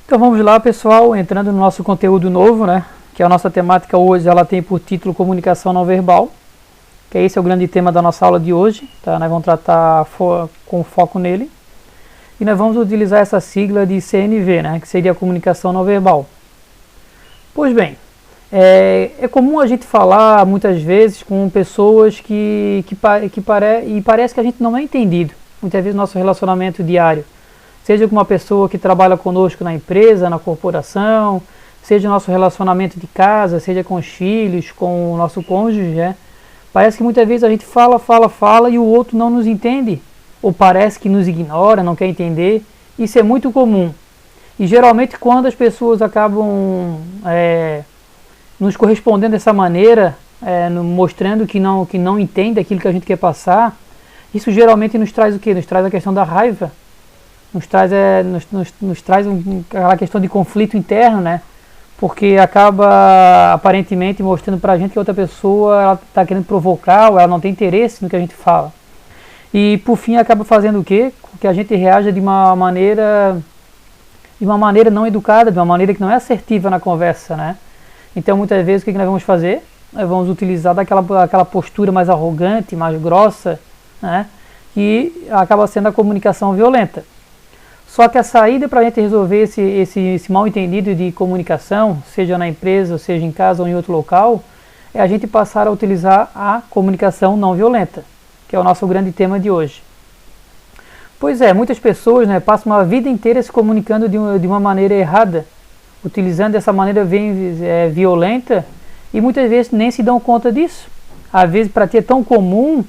Então vamos lá, pessoal, entrando no nosso conteúdo novo, né? Que a nossa temática hoje, ela tem por título Comunicação Não Verbal, que esse é o grande tema da nossa aula de hoje, tá? Nós vamos tratar com foco nele. E nós vamos utilizar essa sigla de CNV, né? Que seria a Comunicação Não Verbal. Pois bem, é comum a gente falar muitas vezes com pessoas que parece que a gente não é entendido. Muitas vezes no nosso relacionamento diário, seja com uma pessoa que trabalha conosco na empresa, na corporação, seja nosso relacionamento de casa, seja com os filhos, com o nosso cônjuge, né? Parece que muitas vezes a gente fala e o outro não nos entende, ou parece que nos ignora, não quer entender. Isso é muito comum. E geralmente quando as pessoas acabam nos correspondendo dessa maneira, mostrando que não entende aquilo que a gente quer passar, isso geralmente nos traz o quê? Nos traz a questão da raiva, nos traz aquela questão de conflito interno, né? Porque acaba aparentemente mostrando pra gente que a outra pessoa está querendo provocar, ou ela não tem interesse no que a gente fala. E por fim acaba fazendo o quê? Que a gente reaja de uma maneira não educada, de uma maneira que não é assertiva na conversa, né? Então muitas vezes o que nós vamos fazer? Nós vamos utilizar aquela postura mais arrogante, mais grossa, né? Que acaba sendo a comunicação violenta. Só que a saída para a gente resolver esse mal entendido de comunicação, seja na empresa, seja em casa ou em outro local, é a gente passar a utilizar a comunicação não violenta, que é o nosso grande tema de hoje. Pois é, muitas pessoas, né, passam uma vida inteira se comunicando de uma maneira errada, utilizando essa maneira violenta, e muitas vezes nem se dão conta disso. Às vezes para ti é tão comum,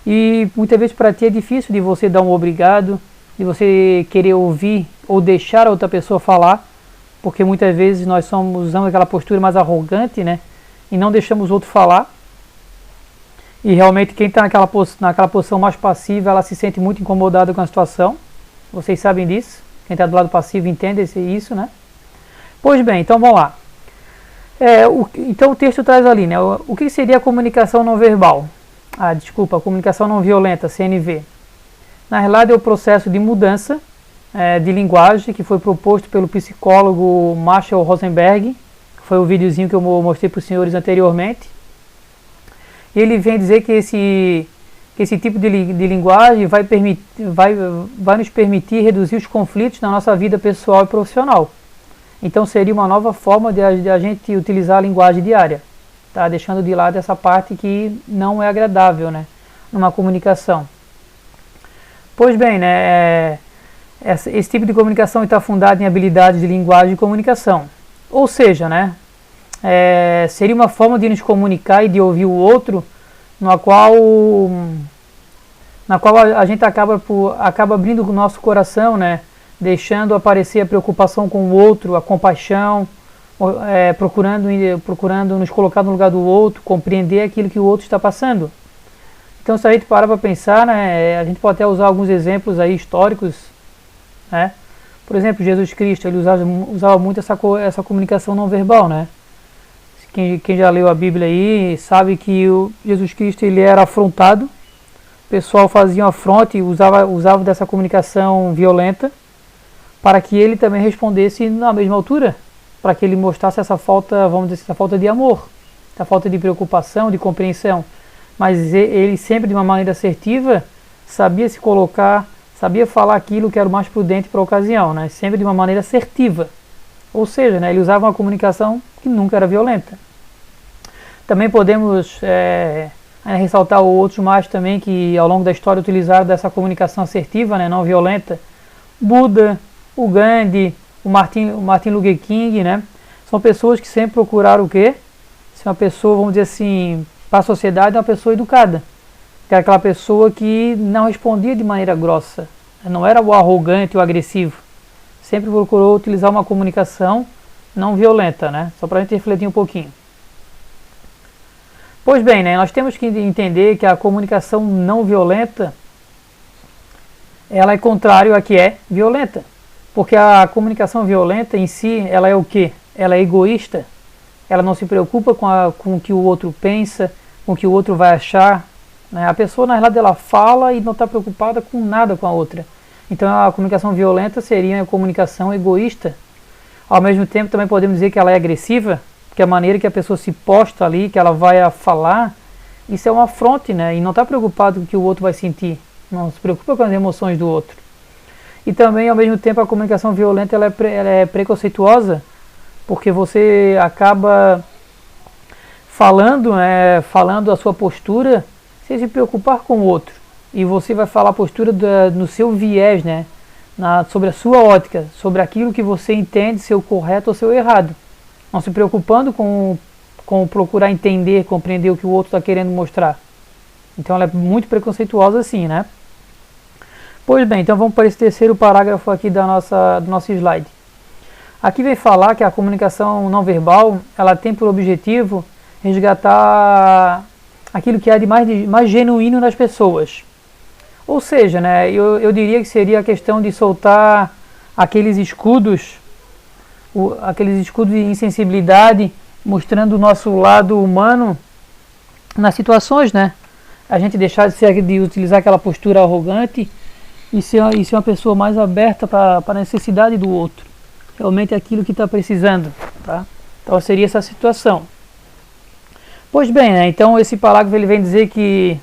e muitas vezes para ti é difícil de você dar um obrigado, de você querer ouvir ou deixar a outra pessoa falar, porque muitas vezes nós usamos aquela postura mais arrogante, né, e não deixamos o outro falar. E realmente quem está naquela posição mais passiva, ela se sente muito incomodada com a situação. Vocês sabem disso. Quem está do lado passivo entende isso, né? Pois bem, então vamos lá. Então o texto traz ali, né? O que seria a comunicação não verbal? A comunicação não violenta, CNV. Na realidade é o processo de mudança de linguagem que foi proposto pelo psicólogo Marshall Rosenberg, que foi o videozinho que eu mostrei para os senhores anteriormente. E ele vem dizer que esse tipo de linguagem vai nos permitir reduzir os conflitos na nossa vida pessoal e profissional. Então seria uma nova forma de a gente utilizar a linguagem diária, tá? Deixando de lado essa parte que não é agradável, né, numa comunicação. Pois bem, né, esse tipo de comunicação está fundado em habilidades de linguagem e comunicação. Ou seja, né, seria uma forma de nos comunicar e de ouvir o outro, na qual a gente acaba abrindo o nosso coração, né, deixando aparecer a preocupação com o outro, a compaixão, procurando nos colocar no lugar do outro, compreender aquilo que o outro está passando. Então, se a gente parar para pensar, né, a gente pode até usar alguns exemplos aí históricos, né? Por exemplo, Jesus Cristo, ele usava muito essa comunicação não verbal, né? Quem já leu a Bíblia aí sabe que o Jesus Cristo ele era afrontado, o pessoal fazia um afronte e usava dessa comunicação violenta para que ele também respondesse na mesma altura, para que ele mostrasse essa falta, vamos dizer, essa falta de amor, essa falta de preocupação, de compreensão. Mas ele sempre de uma maneira assertiva sabia se colocar, sabia falar aquilo que era o mais prudente para a ocasião, né? Sempre de uma maneira assertiva. Ou seja, né, ele usava uma comunicação que nunca era violenta. Também podemos ressaltar outros mais também que ao longo da história utilizaram dessa comunicação assertiva, né, não violenta. Buda, o Gandhi, o Martin Luther King, né? São pessoas que sempre procuraram o quê? Ser uma pessoa, vamos dizer assim, para a sociedade, uma pessoa educada, que era aquela pessoa que não respondia de maneira grossa, não era o arrogante, o agressivo, sempre procurou utilizar uma comunicação não violenta, né? Só para a gente refletir um pouquinho. Pois bem, né, nós temos que entender que a comunicação não violenta, ela é contrário à que é violenta, porque a comunicação violenta em si, ela é o quê? Ela é egoísta. Ela não se preocupa com o que o outro pensa, com o que o outro vai achar, né? A pessoa, na realidade, ela fala e não está preocupada com nada com a outra. Então, a comunicação violenta seria a comunicação egoísta, Ao mesmo tempo também podemos dizer que ela é agressiva, porque a maneira que a pessoa se posta ali, que ela vai a falar, isso é um afronte, né? E não está preocupado com o que o outro vai sentir, não se preocupa com as emoções do outro. E também, ao mesmo tempo, a comunicação violenta ela é preconceituosa, porque você acaba falando a sua postura sem se preocupar com o outro. E você vai falar a postura no seu viés, né? Sobre a sua ótica, sobre aquilo que você entende ser o correto ou ser o errado. Não se preocupando com procurar entender, compreender o que o outro está querendo mostrar. Então ela é muito preconceituosa assim, né? Pois bem, então vamos para esse terceiro parágrafo aqui do nosso slide. Aqui vem falar que a comunicação não verbal, ela tem por objetivo resgatar aquilo que há de mais genuíno nas pessoas. Ou seja, né, eu diria que seria a questão de soltar aqueles escudos de insensibilidade, mostrando o nosso lado humano nas situações, né? A gente deixar de utilizar aquela postura arrogante e ser uma pessoa mais aberta para a necessidade do outro. Realmente é aquilo que está precisando, tá? Então seria essa situação. Pois bem, né, então esse parágrafo ele vem dizer que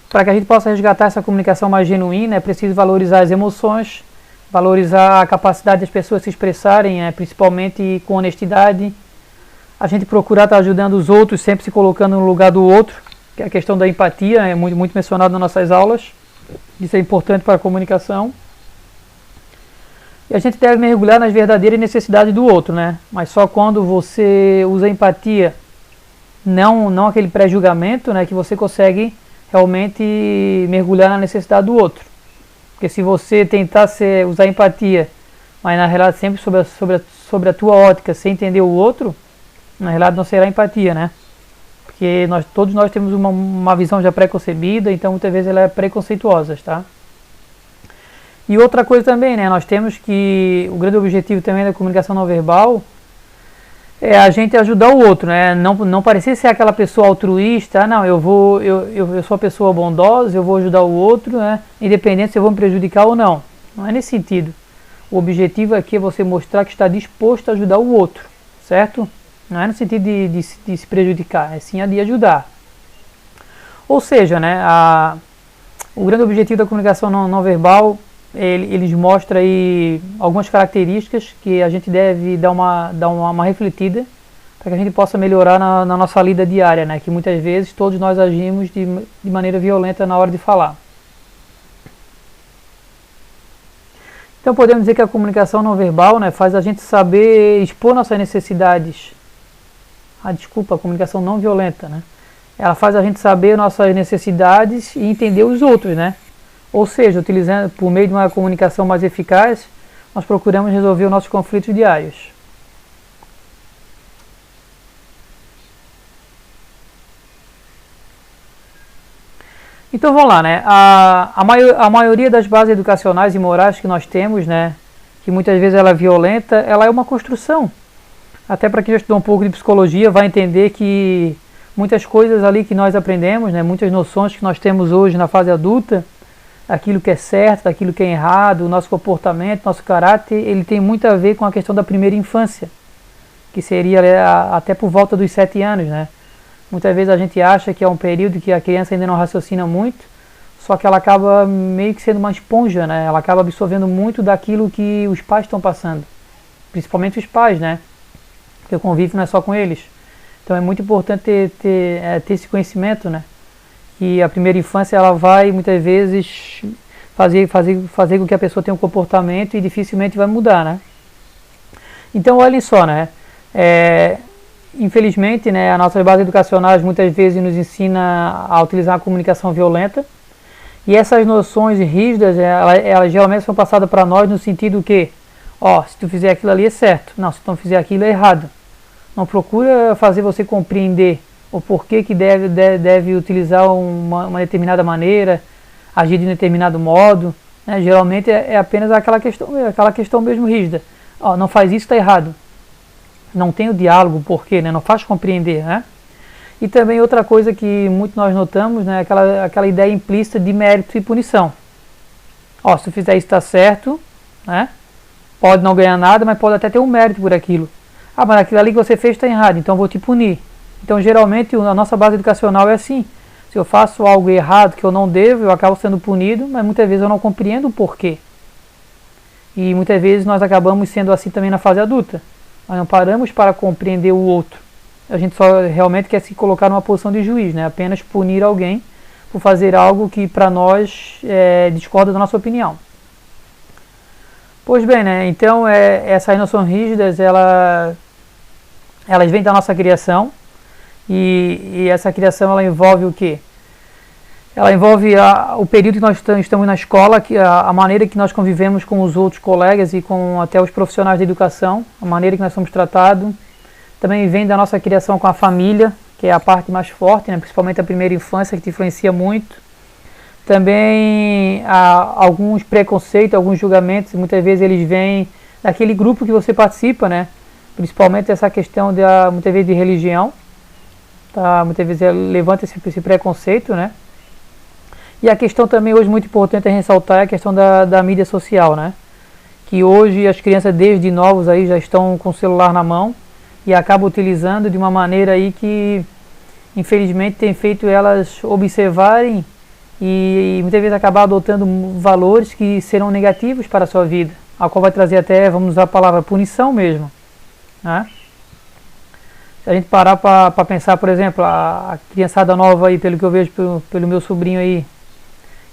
para que a gente possa resgatar essa comunicação mais genuína, é preciso valorizar as emoções, valorizar a capacidade das pessoas se expressarem, principalmente com honestidade. A gente procurar estar ajudando os outros, sempre se colocando no lugar do outro, que é a questão da empatia, é muito, muito mencionado nas nossas aulas. Isso é importante para a comunicação. E a gente deve mergulhar nas verdadeiras necessidades do outro, né? Mas só quando você usa a empatia, não aquele pré-julgamento, né, que você consegue realmente mergulhar na necessidade do outro. Porque se você tentar usar a empatia, mas na realidade sempre sobre a tua ótica, sem entender o outro, na realidade não será empatia, né? Porque todos nós temos uma visão já pré-concebida, então muitas vezes ela é preconceituosa, tá? E outra coisa também, né? Nós temos que o grande objetivo também da comunicação não verbal é a gente ajudar o outro, né? Não parecer ser aquela pessoa altruísta, não, eu sou uma pessoa bondosa, eu vou ajudar o outro, né? Independente se eu vou me prejudicar ou não. Não é nesse sentido. O objetivo aqui é você mostrar que está disposto a ajudar o outro, certo? Não é no sentido de se prejudicar, é sim a de ajudar. Ou seja, né, o grande objetivo da comunicação não verbal, eles mostram aí algumas características que a gente deve dar uma refletida para que a gente possa melhorar na nossa lida diária, né, que muitas vezes todos nós agimos de maneira violenta na hora de falar. Então podemos dizer que a comunicação não verbal, né, faz a gente saber expor nossas necessidades. A comunicação não violenta, né? Ela faz a gente saber nossas necessidades e entender os outros, né? Ou seja, utilizando por meio de uma comunicação mais eficaz, nós procuramos resolver os nossos conflitos diários. Então vamos lá, né? A maioria das bases educacionais e morais que nós temos, né, que muitas vezes ela é violenta, ela é uma construção. Até para quem já estudou um pouco de psicologia vai entender que muitas coisas ali que nós aprendemos, né, muitas noções que nós temos hoje na fase adulta, aquilo que é certo, aquilo que é errado, o nosso comportamento, nosso caráter, ele tem muito a ver com a questão da primeira infância, que seria até por volta dos 7 anos, né? Muitas vezes a gente acha que é um período que a criança ainda não raciocina muito, só que ela acaba meio que sendo uma esponja, né? Ela acaba absorvendo muito daquilo que os pais estão passando, principalmente os pais, né? Porque o convívio não é só com eles. Então é muito importante ter esse conhecimento, né? Que a primeira infância ela vai muitas vezes fazer com que a pessoa tenha um comportamento e dificilmente vai mudar, né? Então olhem só, né? Infelizmente, né, as nossas bases educacionais muitas vezes nos ensina a utilizar a comunicação violenta, e essas noções rígidas, elas geralmente são passadas para nós no sentido que, se tu fizer aquilo ali é certo, não, se tu não fizer aquilo é errado. Não procura fazer você compreender o porquê que deve utilizar uma determinada maneira, agir de um determinado modo, né? Geralmente é apenas aquela questão mesmo rígida. Não faz isso, está errado. Não tem o diálogo, porquê, né? Não faz compreender, né? E também outra coisa que muito nós notamos, né? Aquela ideia implícita de mérito e punição. Se tu fizer isso está certo, né? pode não ganhar nada, mas pode até ter um mérito por aquilo. Ah, mas aquilo ali que você fez está errado, então eu vou te punir. Então, geralmente, a nossa base educacional é assim. Se eu faço algo errado que eu não devo, eu acabo sendo punido, mas muitas vezes eu não compreendo o porquê. E muitas vezes nós acabamos sendo assim também na fase adulta. Nós não paramos para compreender o outro. A gente só realmente quer se colocar numa posição de juiz, né? Apenas punir alguém por fazer algo que para nós discorda da nossa opinião. Pois bem, né? Então essas noções rígidas, elas vêm da nossa criação, e essa criação ela envolve o quê? Ela envolve o período que nós estamos na escola, a maneira que nós convivemos com os outros colegas e com até os profissionais da educação, a maneira que nós somos tratados. Também vem da nossa criação com a família, que é a parte mais forte, né? Principalmente a primeira infância, que te influencia muito. Também há alguns preconceitos, alguns julgamentos, muitas vezes eles vêm daquele grupo que você participa, né? Principalmente essa questão muitas vezes de religião, tá? Muitas vezes levanta esse preconceito, né? E a questão também hoje muito importante a ressaltar é a questão da mídia social, né? Que hoje as crianças desde novos aí já estão com o celular na mão e acabam utilizando de uma maneira aí que infelizmente tem feito elas observarem e muitas vezes acabar adotando valores que serão negativos para a sua vida, a qual vai trazer até, vamos usar a palavra, punição mesmo, né? Se a gente parar para pensar, por exemplo, a criançada nova aí, pelo que eu vejo pelo meu sobrinho aí,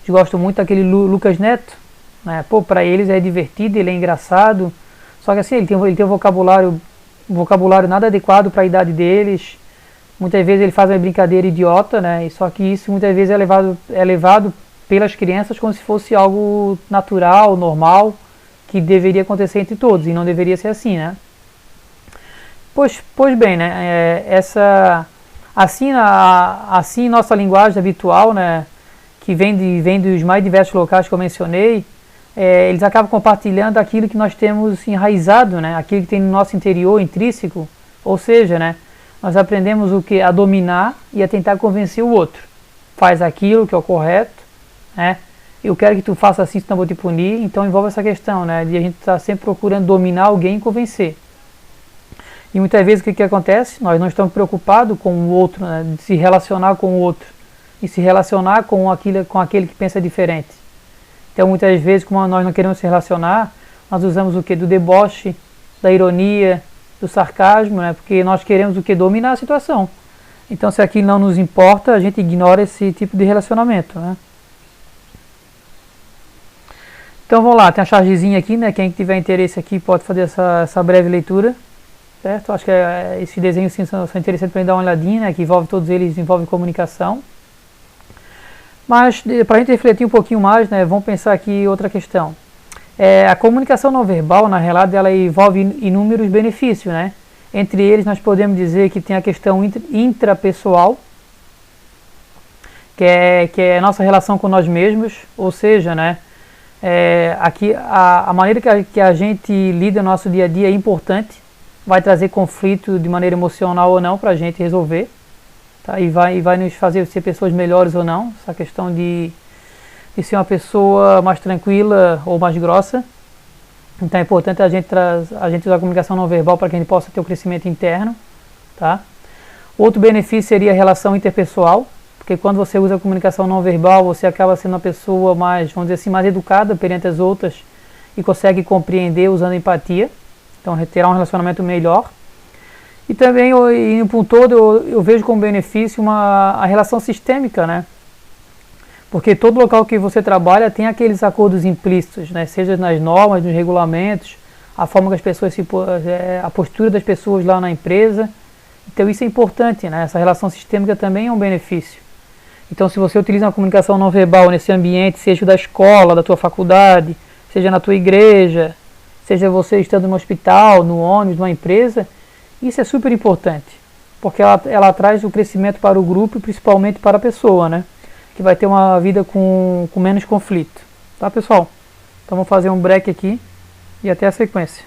eles gostam muito daquele Lucas Neto, né? Pô, para eles é divertido, ele é engraçado, só que assim, ele tem um vocabulário nada adequado para a idade deles. Muitas vezes ele faz uma brincadeira idiota, né? E só que isso muitas vezes é levado pelas crianças como se fosse algo natural, normal, que deveria acontecer entre todos, e não deveria ser assim, né? Pois bem, né? Assim nossa linguagem habitual, né? Que vem dos mais diversos locais que eu mencionei, eles acabam compartilhando aquilo que nós temos enraizado, né? Aquilo que tem no nosso interior intrínseco, ou seja, né? Nós aprendemos o que? A dominar e a tentar convencer o outro. Faz aquilo que é o correto, né? Eu quero que tu faça assim, senão eu vou te punir. Então envolve essa questão, né? De a gente estar sempre procurando dominar alguém e convencer. E muitas vezes o que acontece? Nós não estamos preocupados com o outro, né? De se relacionar com o outro e se relacionar com aquele que pensa diferente. Então muitas vezes, como nós não queremos se relacionar, nós usamos o que? Do deboche, da ironia, do sarcasmo, né? Porque nós queremos o que? Dominar a situação. Então se aquilo não nos importa, a gente ignora esse tipo de relacionamento, né? Então vamos lá, tem a chargezinha aqui, né? Quem tiver interesse aqui pode fazer essa breve leitura, certo? Acho que esse desenho sim, são interessantes para dar uma olhadinha, né? Que envolve todos eles, envolve comunicação. Mas para a gente refletir um pouquinho mais, né? Vamos pensar aqui outra questão. A comunicação não verbal, na realidade, ela envolve inúmeros benefícios, né? Entre eles, nós podemos dizer que tem a questão intrapessoal, que é a nossa relação com nós mesmos, ou seja, né? Aqui a maneira que a gente lida no nosso dia a dia é importante, vai trazer conflito de maneira emocional ou não para a gente resolver, tá? E vai nos fazer ser pessoas melhores ou não, essa questão de ser uma pessoa mais tranquila ou mais grossa. Então é importante a gente usar a comunicação não verbal para que a gente possa ter o crescimento interno, tá? Outro benefício seria a relação interpessoal, porque quando você usa a comunicação não verbal, você acaba sendo uma pessoa mais, vamos dizer assim, mais educada perante as outras e consegue compreender usando empatia, então terá um relacionamento melhor. E também, indo para um todo, eu vejo como benefício a relação sistêmica, né? Porque todo local que você trabalha tem aqueles acordos implícitos, né? Seja nas normas, nos regulamentos, a forma que as pessoas a postura das pessoas lá na empresa. Então isso é importante, né? Essa relação sistêmica também é um benefício. Então se você utiliza uma comunicação não verbal nesse ambiente, seja da escola, da tua faculdade, seja na tua igreja, seja você estando no hospital, no ônibus, numa empresa, isso é super importante, porque ela traz o crescimento para o grupo e principalmente para a pessoa, né? Que vai ter uma vida com menos conflito. Tá, pessoal? Então vamos fazer um break aqui e até a sequência.